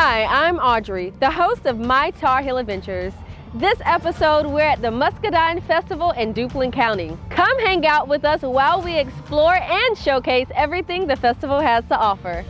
Hi, I'm Audrey, the host of My Tar Heel Adventures. This episode, we're at the Muscadine Festival in Duplin County. Come hang out with us while we explore and showcase everything the festival has to offer.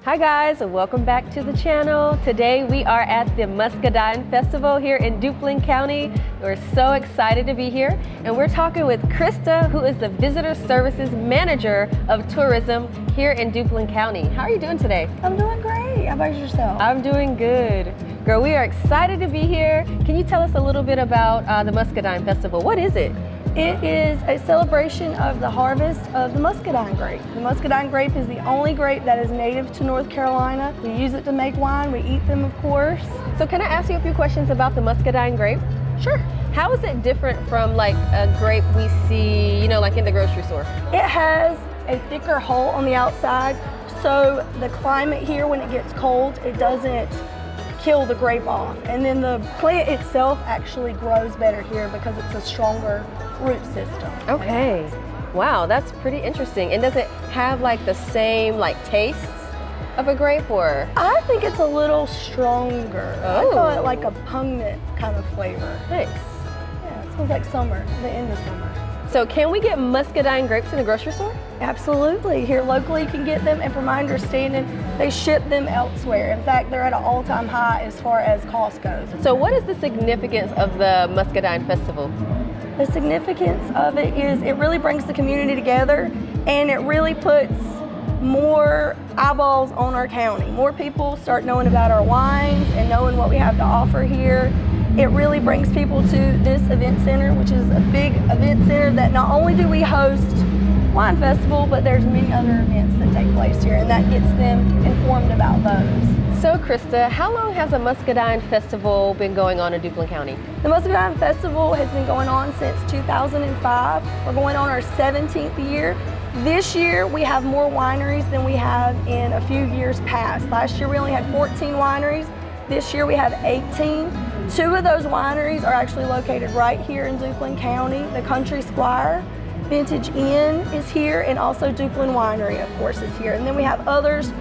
Hi guys, welcome back to the channel. Today we are at the Muscadine Festival here in Duplin County. We're so excited to be here, and we're talking with Christa, who is the Visitor Services Manager of Tourism here in Duplin County. How are you doing today? I'm doing great. How about yourself? I'm doing good. Girl, we are excited to be here. Can you tell us a little bit about the Muscadine Festival? What is it? It is a celebration of the harvest of the Muscadine grape. The Muscadine grape is the only grape that is native to North Carolina. We use it to make wine. We eat them, of course. So can I ask you a few questions about the Muscadine grape? Sure. How is it different from like a grape we see, you know, like in the grocery store? It has a thicker hull on the outside, so the climate here, when it gets cold, it doesn't kill the grape off. And then the plant itself actually grows better here because it's a stronger root system. Okay. Wow, that's pretty interesting. And does it have like the same like tastes of a grape, or? I think it's a little stronger. Oh. I call it like a pungent kind of flavor. Nice. Yeah, it smells like summer, the end of summer. So can we get Muscadine grapes in a grocery store? Absolutely. Here locally you can get them, and from my understanding, they ship them elsewhere. In fact, they're at an all-time high as far as cost goes. So what is the significance of the Muscadine Festival? The significance of it is it really brings the community together, and it really puts more eyeballs on our county. More people start knowing about our wines and knowing what we have to offer here. It really brings people to this event center, which is a big event center that not only do we host wine festival, but there's many other events that take place here, and that gets them informed about those. So Christa, how long has the Muscadine Festival been going on in Duplin County? The Muscadine Festival has been going on since 2005. We're going on our 17th year. This year we have more wineries than we have in a few years past. Last year we only had 14 wineries. This year we have 18. Two of those wineries are actually located right here in Duplin County. The Country Squire, Vintage Inn is here, and also Duplin Winery, of course, is here. And then we have others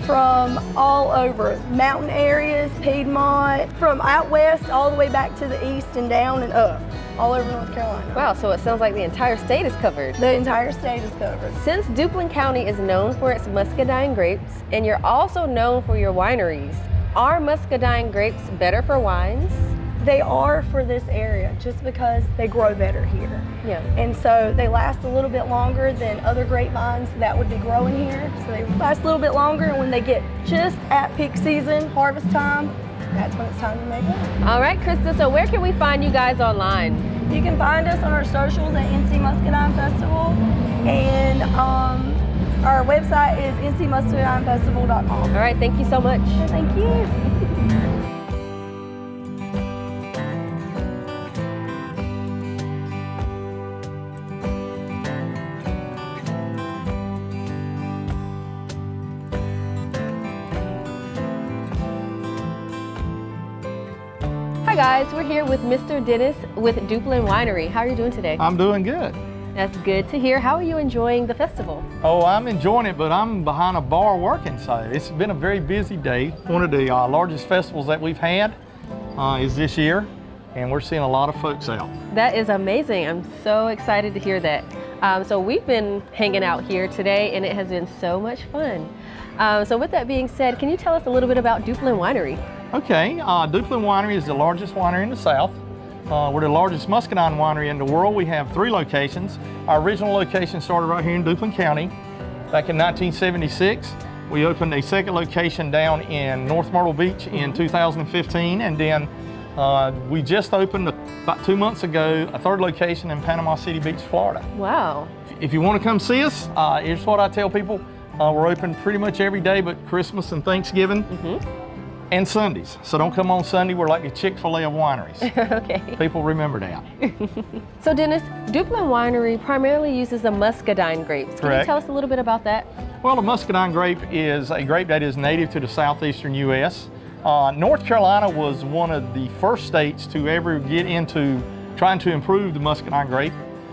from all over, mountain areas, Piedmont, from out west all the way back to the east and down and up, all over North Carolina. Wow, so it sounds like the entire state is covered. The entire state is covered. Since Duplin County is known for its Muscadine grapes, and you're also known for your wineries, are Muscadine grapes better for wines? They are for this area, just because they grow better here. Yeah. And so they last a little bit longer than other grapevines that would be growing here. So they last a little bit longer, and when they get just at peak season, harvest time, that's when it's time to make wine. All right, Christa, so where can we find you guys online? You can find us on our socials at NC Muscadine Festival, and our website is ncmuscadinefestival.com. All right, thank you so much. Thank you. Hi guys, we're here with Mr. Dennis with Duplin Winery. How are you doing today? I'm doing good. That's good to hear. How are you enjoying the festival? Oh, I'm enjoying it, but I'm behind a bar working, so it's been a very busy day. One of the largest festivals that we've had is this year, and we're seeing a lot of folks out. That is amazing. I'm so excited to hear that. So we've been hanging out here today, and it has been so much fun. So with that being said, can you tell us a little bit about Duplin Winery? Okay, Duplin Winery is the largest winery in the South. We're the largest Muscadine winery in the world. We have 3 locations. Our original location started right here in Duplin County back in 1976. We opened a second location down in North Myrtle Beach in 2015, and then we just opened about 2 months ago a third location in Panama City Beach, Florida. Wow. If you want to come see us, here's what I tell people. We're open pretty much every day but Christmas and Thanksgiving. And Sundays. So don't come on Sunday. We're like the Chick-fil-A of wineries. Okay. People remember that. So Dennis, Duplin Winery primarily uses the Muscadine grapes. Can you tell us a little bit about that? Well, the Muscadine grape is a grape that is native to the southeastern U.S. North Carolina was one of the first states to ever get into trying to improve the Muscadine grape.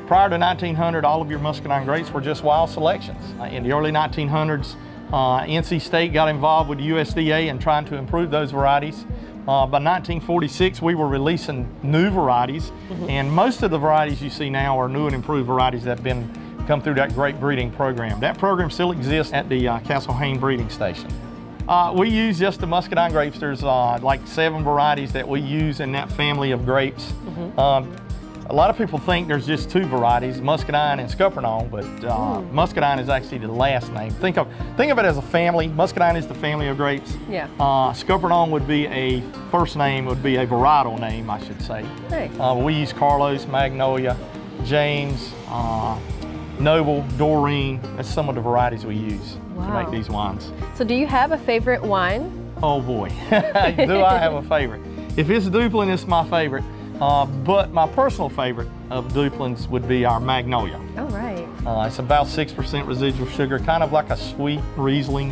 Prior to 1900, all of your Muscadine grapes were just wild selections. In the early 1900s, NC State got involved with the USDA and trying to improve those varieties. By 1946, we were releasing new varieties, and most of the varieties you see now are new and improved varieties that have come through that grape breeding program. That program still exists at the Castle Hayne breeding station. We use just the Muscadine grapes. There's like 7 varieties that we use in that family of grapes. A lot of people think there's just 2 varieties, Muscadine and Scuppernong, but Muscadine is actually the last name. Think of it as a family. Muscadine is the family of grapes. Yeah. Scuppernong would be a first name, would be a varietal name, I should say. Nice. We use Carlos, Magnolia, James, Noble, Doreen. That's some of the varieties we use to make these wines. So do you have a favorite wine? Oh boy, do I have a favorite? If it's Duplin, it's my favorite. But my personal favorite of Duplin's would be our Magnolia. Oh, right. It's about 6% residual sugar, kind of like a sweet Riesling.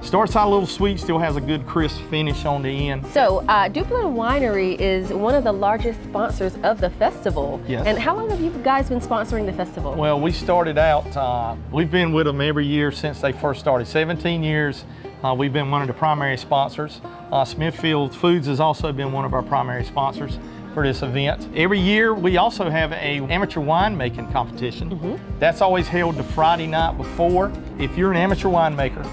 Starts out a little sweet, still has a good crisp finish on the end. So Duplin Winery is one of the largest sponsors of the festival. Yes. And how long have you guys been sponsoring the festival? Well, we started out, we've been with them every year since they first started, 17 years. We've been one of the primary sponsors. Smithfield Foods has also been one of our primary sponsors for this event. Every year we also have an amateur winemaking competition. That's always held the Friday night before. If you're an amateur winemaker,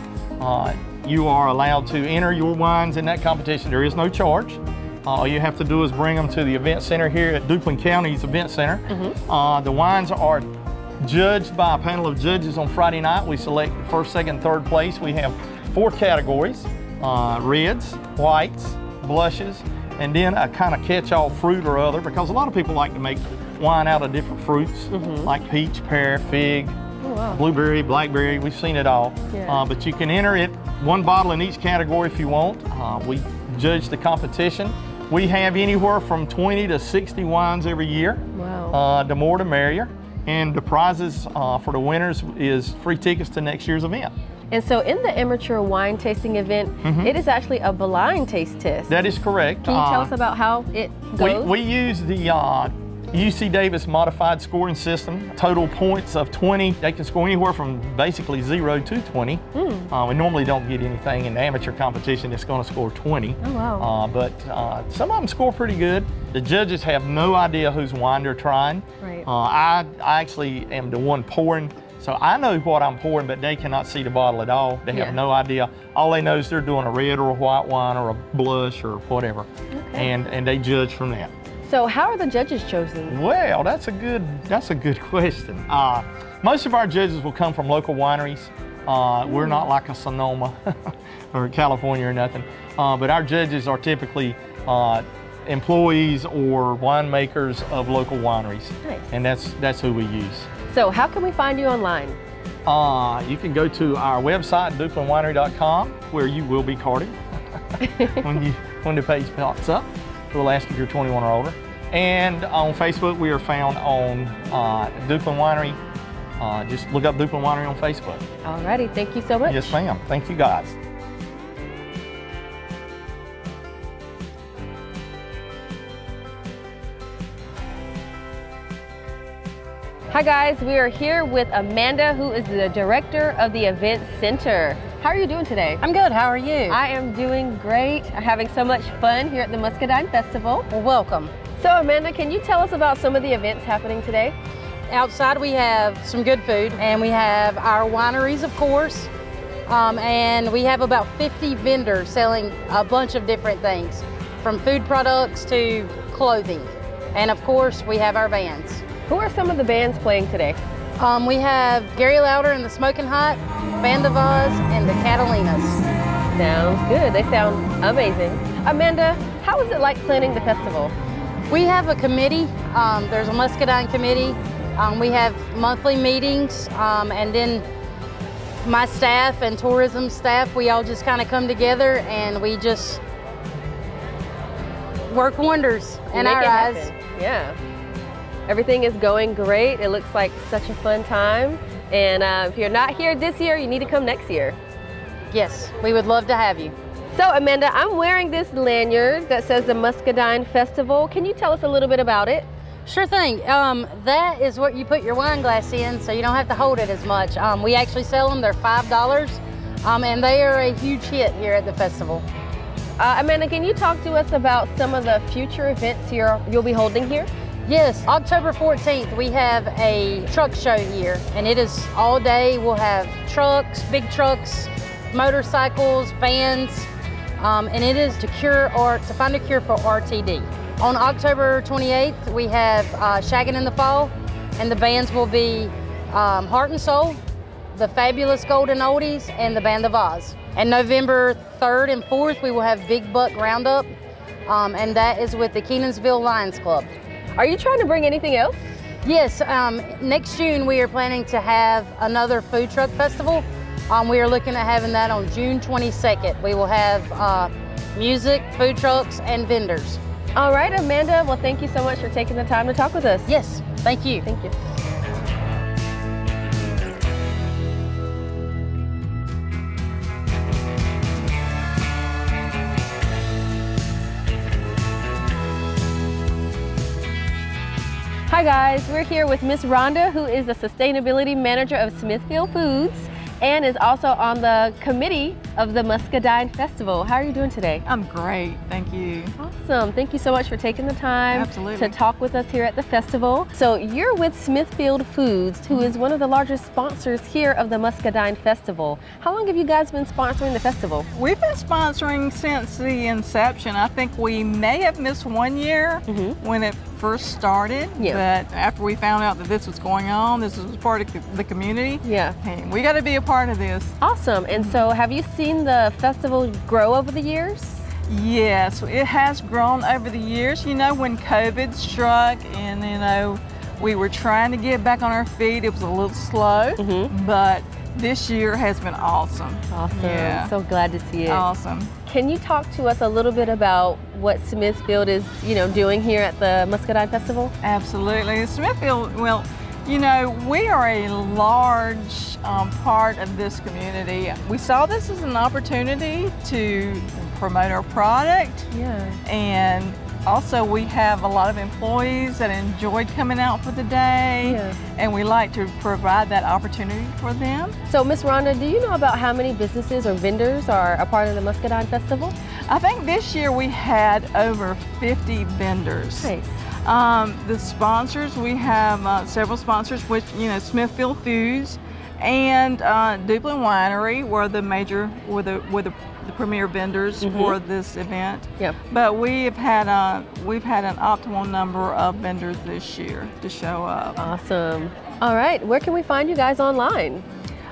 you are allowed to enter your wines in that competition. There is no charge. All you have to do is bring them to the event center here at Duplin County's event center. The wines are judged by a panel of judges on Friday night. We select first, second, third place. We have 4 categories, reds, whites, blushes, and then a kind of catch-all fruit or other, because a lot of people like to make wine out of different fruits, like peach, pear, fig, blueberry, blackberry. We've seen it all. But you can enter it 1 bottle in each category if you want. We judge the competition. We have anywhere from 20 to 60 wines every year. Wow. The more the merrier. And the prizes for the winners is free tickets to next year's event. And so in the amateur wine tasting event, it is actually a blind taste test. That is correct. Can you tell us about how it goes? We use the UC Davis modified scoring system. Total points of 20. They can score anywhere from basically 0 to 20. We normally don't get anything in the amateur competition that's going to score 20. Oh, wow. But some of them score pretty good. The judges have no idea whose wine they're trying. Right. I actually am the one pouring. So I know what I'm pouring, but they cannot see the bottle at all. They have no idea. All they know is they're doing a red or a white wine or a blush or whatever. And they judge from that. So how are the judges chosen? Well, that's a good question. Most of our judges will come from local wineries. We're not like a Sonoma or California or nothing. But our judges are typically employees or winemakers of local wineries. Nice. And that's who we use. So how can we find you online? You can go to our website, duplinwinery.com, where you will be carded when the page pops up. We'll ask if you're 21 or older. And on Facebook, we are found on Duplin Winery. Just look up Duplin Winery on Facebook. Alrighty, thank you so much. Yes, ma'am. Thank you, guys. Hi guys, we are here with Amanda, who is the director of the event center. How are you doing today? I'm good, how are you? I am doing great. I'm having so much fun here at the Muscadine Festival. Well, welcome. So Amanda, can you tell us about some of the events happening today? Outside we have some good food, and we have our wineries, of course, and we have about 50 vendors selling a bunch of different things, from food products to clothing. And of course, we have our bands. Who are some of the bands playing today? We have Gary Lauder and the Smoking Hot, Band of Oz, and the Catalinas. Sounds good. They sound amazing. Amanda, how is it like planning the festival? We have a committee. There's a Muscadine committee. We have monthly meetings, and then my staff and tourism staff, we all just kind of come together and we just work wonders in our eyes. Yeah. Everything is going great. It looks like such a fun time. And if you're not here this year, you need to come next year. Yes, we would love to have you. So Amanda, I'm wearing this lanyard that says the Muscadine Festival. Can you tell us a little bit about it? Sure thing. That is what you put your wine glass in, so you don't have to hold it as much. We actually sell them. They're $5, and they are a huge hit here at the festival. Amanda, can you talk to us about some of the future events you'll be holding here? Yes, October 14th, we have a truck show here, and it is all day. We'll have trucks, big trucks, motorcycles, vans, and it is to find a cure for RTD. On October 28th, we have Shaggin' in the Fall, and the bands will be Heart and Soul, the Fabulous Golden Oldies, and the Band of Oz. And November 3rd and 4th, we will have Big Buck Roundup, and that is with the Kenansville Lions Club. Are you trying to bring anything else? Yes, next June we are planning to have another food truck festival. We are looking at having that on June 22nd. We will have music, food trucks, and vendors. All right, Amanda, well, thank you so much for taking the time to talk with us. Yes, thank you. Thank you. Hi guys, we're here with Miss Rhonda, who is the Sustainability Manager of Smithfield Foods and is also on the committee of the Muscadine Festival. How are you doing today? I'm great, thank you. Awesome, thank you so much for taking the time Absolutely. to talk with us here at the festival. So you're with Smithfield Foods, who is one of the largest sponsors here of the Muscadine Festival. How long have you guys been sponsoring the festival? We've been sponsoring since the inception. I think we may have missed 1 year when it first started, but after we found out that this was going on, this was part of the community, hey, we got to be a part of this. Awesome. And so have you seen the festival grow over the years? Yes, it has grown over the years. You know, when COVID struck and, you know, we were trying to get back on our feet, it was a little slow, but this year has been awesome. Awesome. Yeah. So glad to see it. Awesome. Can you talk to us a little bit about what Smithfield is, doing here at the Muscadine Festival? Absolutely. Smithfield, well, you know, we are a large part of this community. We saw this as an opportunity to promote our product. And also we have a lot of employees that enjoyed coming out for the day, and we like to provide that opportunity for them. So Miss Rhonda, do you know about how many businesses or vendors are a part of the Muscadine Festival? I think this year we had over 50 vendors. Nice. The sponsors, we have several sponsors, which, Smithfield Foods and Duplin Winery were the premier vendors for this event. But we've had an optimal number of vendors this year to show up. Awesome. All right, where can we find you guys online?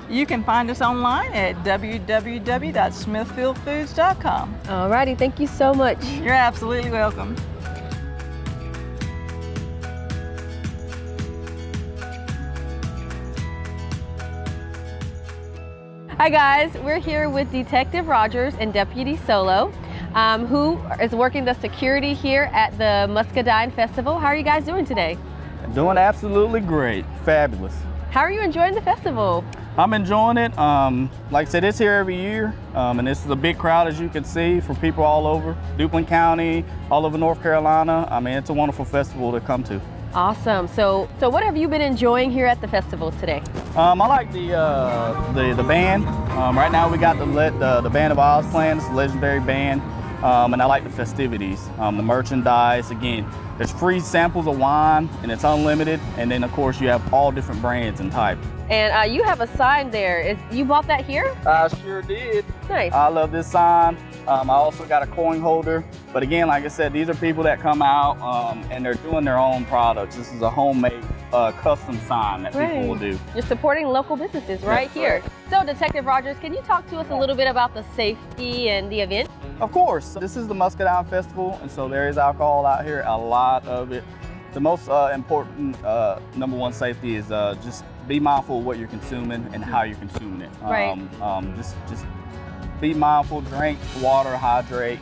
You can find us online at www.smithfieldfoods.com. All righty, thank you so much. You're absolutely welcome. Hi guys, we're here with Detective Rogers and Deputy Solo, who is working the security here at the Muscadine Festival. How are you guys doing today? Doing absolutely great, fabulous. How are you enjoying the festival? I'm enjoying it. Like I said, it's here every year, and this is a big crowd, as you can see, from people all over Duplin County, all over North Carolina. I mean, it's a wonderful festival to come to. Awesome. So what have you been enjoying here at the festival today? I like the band. Right now we got the Band of Oz playing. It's a legendary band. And I like the festivities, the merchandise. Again, there's free samples of wine, and it's unlimited. And then, of course, you have all different brands and types. And you have a sign there. You bought that here? I sure did. Nice. I love this sign. I also got a coin holder. But again, like I said, these are people that come out and they're doing their own products. This is a homemade custom sign that people will do. You're supporting local businesses right here. So Detective Rogers, can you talk to us a little bit about the safety and the event? Of course. This is the Muscadine Festival, and so there is alcohol out here, a lot of it. The most important #1 safety is just be mindful of what you're consuming and how you're consuming it. Just be mindful, drink water, hydrate.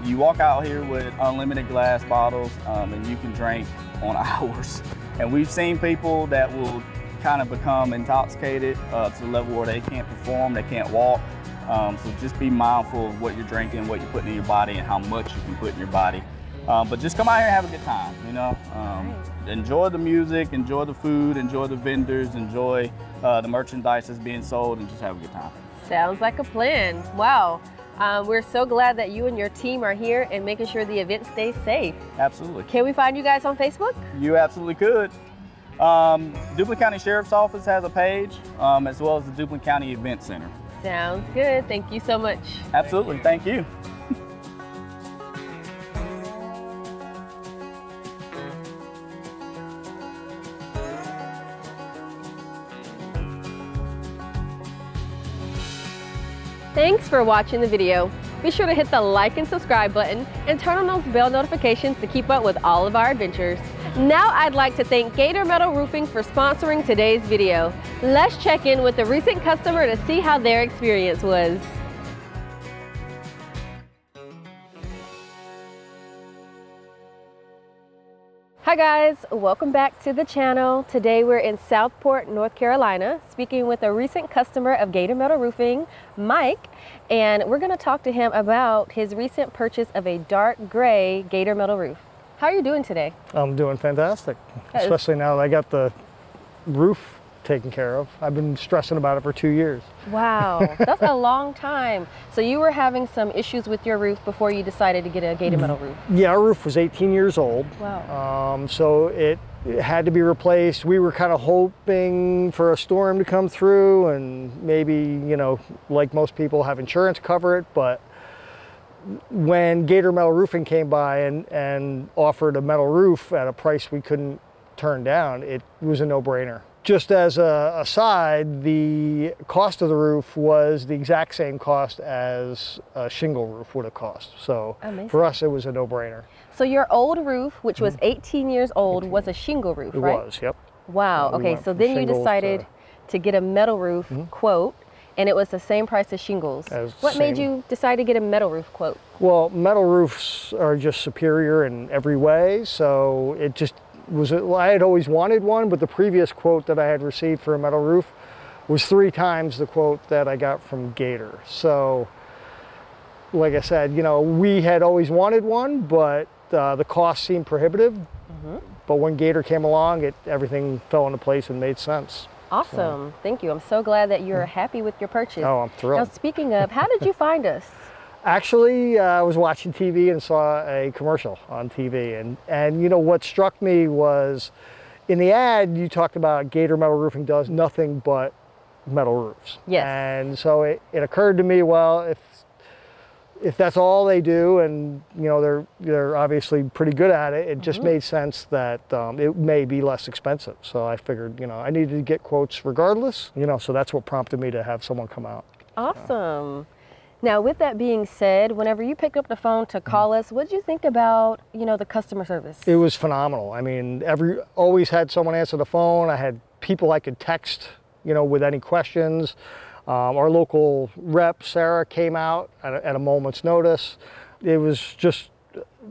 You walk out here with unlimited glass bottles and you can drink on hours. And we've seen people that will kind of become intoxicated to the level where they can't perform, they can't walk. So just be mindful of what you're drinking, what you're putting in your body, and how much you can put in your body. But just come out here and have a good time, you know. Enjoy the music, enjoy the food, enjoy the vendors, enjoy the merchandise that's being sold, and just have a good time. Sounds like a plan. Wow. We're so glad that you and your team are here and making sure the event stays safe. Absolutely. Can we find you guys on Facebook? You absolutely could. Duplin County Sheriff's Office has a page, as well as the Duplin County Event Center. Sounds good. Thank you so much. Absolutely. Thank you. Thanks for watching the video. Be sure to hit the like and subscribe button and turn on those bell notifications to keep up with all of our adventures. Now I'd like to thank Gator Metal Roofing for sponsoring today's video. Let's check in with a recent customer to see how their experience was. Hi guys, welcome back to the channel. Today we're in Southport, North Carolina, speaking with a recent customer of Gator Metal Roofing, Mike, and we're going to talk to him about his recent purchase of a dark gray Gator Metal roof. How are you doing today? I'm doing fantastic, especially now that I got the roof taken care of. I've been stressing about it for 2 years. Wow, that's a long time. So you were having some issues with your roof before you decided to get a Gator Metal roof? Yeah, our roof was 18 years old. Wow. So it had to be replaced. We were kind of hoping for a storm to come through and maybe, you know, like most people, have insurance cover it. But when Gator Metal Roofing came by and offered a metal roof at a price we couldn't turn down, it was a no-brainer. Just as a aside, the cost of the roof was the exact same cost as a shingle roof would have cost. So amazing. For us, it was a no-brainer. So your old roof, which was 18 years old, was a shingle roof, right? It was, yep. Wow, okay, so then you decided to get a metal roof quote, and it was the same price as shingles. What made you decide to get a metal roof quote? Well, metal roofs are just superior in every way, so it just I had always wanted one, but the previous quote that I had received for a metal roof was 3 times the quote that I got from Gator. So, like I said, you know, we had always wanted one, but the cost seemed prohibitive. But when Gator came along, everything fell into place and made sense. Awesome, thank you. I'm so glad that you're happy with your purchase. Oh, I'm thrilled. Now, speaking of, how did you find us? Actually, I was watching TV and saw a commercial on TV, and you know what struck me was, in the ad you talked about Gator Metal Roofing does nothing but metal roofs. Yes. And so it occurred to me, well, if that's all they do, and you know they're obviously pretty good at it, it just made sense that it may be less expensive. So I figured, you know, I needed to get quotes regardless. You know, so that's what prompted me to have someone come out. Awesome. Now, with that being said, whenever you picked up the phone to call us, what did you think about, you know, the customer service? It was phenomenal. I mean, always had someone answer the phone. I had people I could text, you know, with any questions. Our local rep, Sarah, came out at a moment's notice. It was just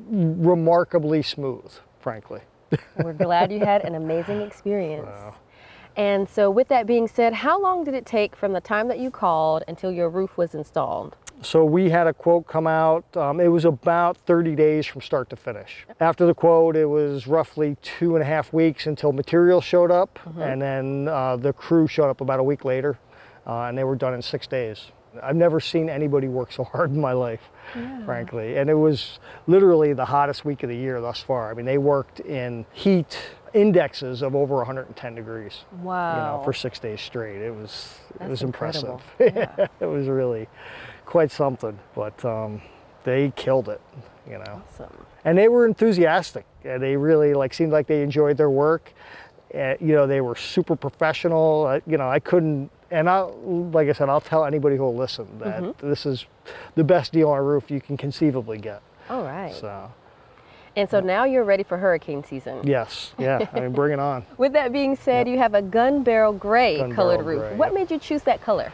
remarkably smooth, frankly. We're glad you had an amazing experience. Wow. And so with that being said, how long did it take from the time that you called until your roof was installed? So we had a quote come out. It was about 30 days from start to finish. After the quote, it was roughly 2.5 weeks until materials showed up. And then the crew showed up about a week later, and they were done in 6 days. I've never seen anybody work so hard in my life, frankly. And it was literally the hottest week of the year thus far. I mean, they worked in heat indexes of over 110 degrees. Wow. You know, for 6 days straight. It was impressive. Yeah. It was really quite something, but they killed it, you know. Awesome. And they were enthusiastic. They really seemed like they enjoyed their work. You know, they were super professional. You know, I couldn't, and like I said, I'll tell anybody who will listen that this is the best deal on a roof you can conceivably get. All right. So. And so now you're ready for hurricane season. Yes, yeah, I mean, bring it on. With that being said, you have a gun barrel gray colored roof. Gray, what made you choose that color?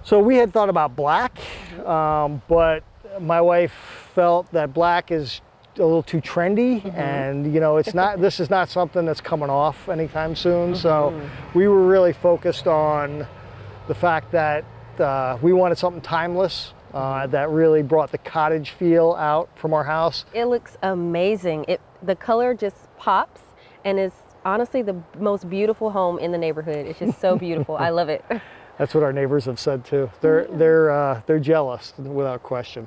So we had thought about black, but my wife felt that black is a little too trendy, and you know, it's not. This is not something that's coming off anytime soon. So we were really focused on the fact that we wanted something timeless that really brought the cottage feel out from our house. It looks amazing. The color just pops and is honestly the most beautiful home in the neighborhood. It's just so beautiful. I love it. That's what our neighbors have said too. They're jealous without question.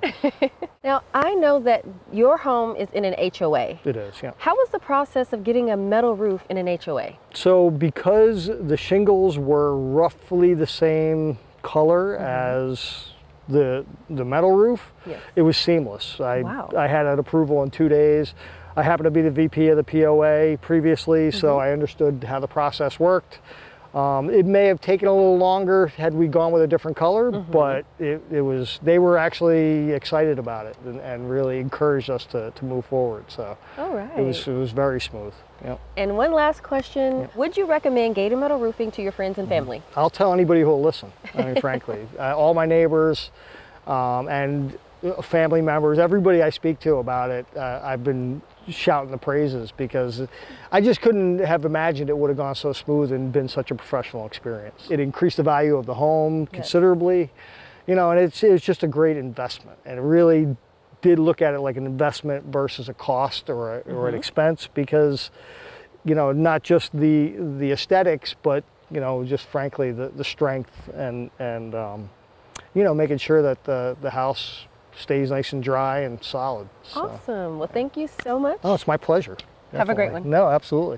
Now, I know that your home is in an HOA. It is, yeah. How was the process of getting a metal roof in an HOA? So because the shingles were roughly the same color as the metal roof, yes, it was seamless. I had an approval in 2 days. I happened to be the VP of the POA previously, so I understood how the process worked. It may have taken a little longer had we gone with a different color, but they were actually excited about it and really encouraged us to move forward. So it was very smooth. Yep. And one last question, yep, would you recommend Gator metal roofing to your friends and family? I'll tell anybody who will listen, I mean, frankly. All my neighbors and family members, everybody I speak to about it, I've been shouting the praises because I just couldn't have imagined it would have gone so smooth and been such a professional experience. It increased the value of the home considerably, you know, and it's just a great investment. And it really did look at it like an investment versus a cost or an expense because, you know, not just the aesthetics, but, you know, just frankly the strength and you know, making sure that the house stays nice and dry and solid. So. Awesome. Well, thank you so much. Oh, it's my pleasure. Definitely. Have a great one. No, absolutely.